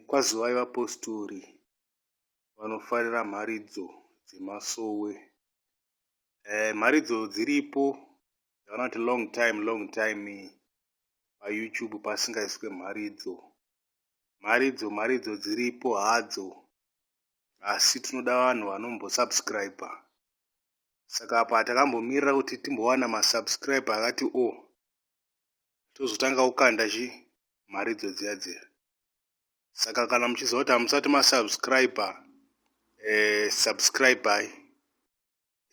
kwaZiwai vapostori vanofarira mharidzo dzemasowe. Mharidzo dziripo dzavana kuti long time paYouTube pasingaiswe mharidzo. Mharidzo dziripo hadzo, asi tinoda vanhu vanombosubscribe. Saka apa takambomirira kuti timbowana masubscribe akati tozotanga kukanda mharidzo dziya. Saka kana muchiziva kuti hamusati masubscribe, subscribe.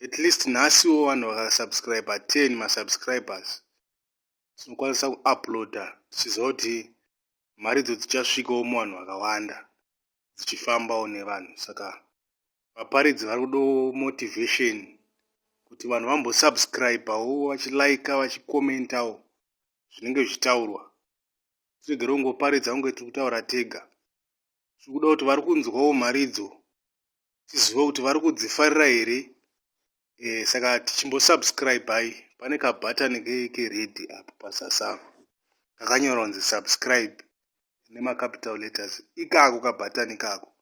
At least nhasiwo vanhu vakasubscribe 10 masubscribers, tinokwanisa kuuploada tichiziva kuti mharidzo dzichasvikawo muvanhu vakawanda dzichifambawo nevanhu. Saka vaparidzi vari kudawo motivation kuti vanhu vambosubscribewo, vachilike, vachikomentawo zvinenge zvichitaurwa. Tiregere kungoparidza kunge tiri kutaura tega. Tiri kuda kuti vari kunzwawo mharidzo tizive kuti vari kudzifarira here. Saka tichimbosubscribe, pane kabhatani keredhi apo pasasa kakanyorwa kunzi subscribe nemacapital letters. Ikako kabhatani kako,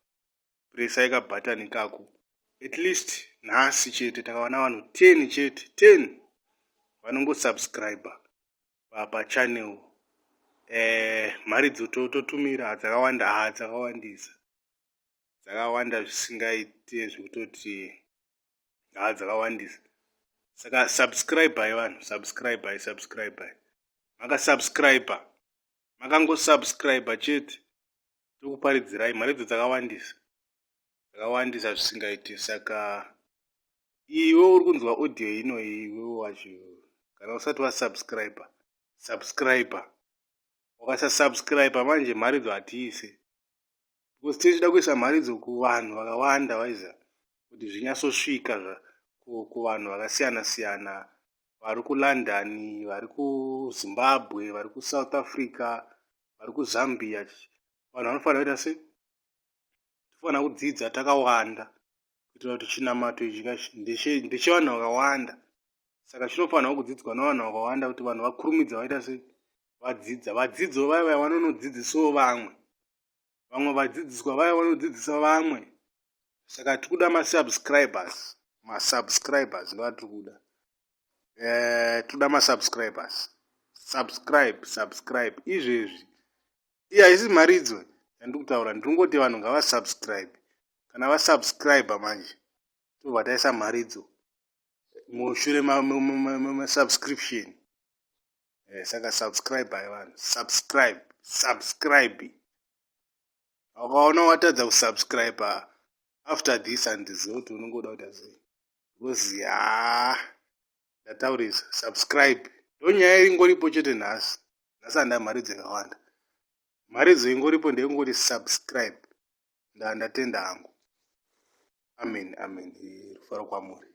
presai kabhatani kako. At least nhasi chete takawana vanhu 10 chete, 10 vanongosubscribe pachannel. Mharidzo totumira dzakawandisa, dzakawanda zvisingaite zvekutoti dzakawandisa. Saka subscribe vanhu, subscribe. Makasubscribe, makangosubscribe chete, tokuparidzirai mharidzo dzakawandisa zvisingaite. Saka iwe uri kunzwa audio ino, iwe wacho kana usati wasubscribe, subscribe. Wakasasubscribe manje mharidzo hatiise, because tichida kuisa mharidzo kuvanhu vakawanda vaiza kuti zvinyatsosvika kuvanhu vakasiyana-siyana, vari kuLondon, vari kuZimbabwe, vari kuSouth Africa, vari kuZambia. Vanhu vanofanira kuita sei? Tofanira kudzidza takawanda kuitira kuti chinamato ichi ndechevanhu vakawanda. Saka chinofanira kudzidzwa navanhu vakawanda kuti vanhu vakurumidza vaita sei? Vadzidza. Vadzidzo vaya vanonodzidzisawo vamwe vadzidziswa vaya vanodzidzisa vamwe. Saka tiri kuda masubscribers ndo tiri kuda. Toda masubscribers. Subscribe izvezvi. Iyi haisi mharidzo yandiri kutaura, ndiri kungoti vanhu ngavasubscribe. Kana vasubscribe manje tobva taisa mharidzo mushure masubscription. Saka subscribe vanhu, subscribe. Ukaona watadza kusubscribe after this handizivi kuti unongoda kuita sei, because ndataurisa subscribe ndonyaya ingoripo chete. Nhasi handina mharidzo yakawanda. Mharidzo ingoripo ndeyekungoti subscribe. Ndatenda hangu. Amen. Rufaro kwamuri.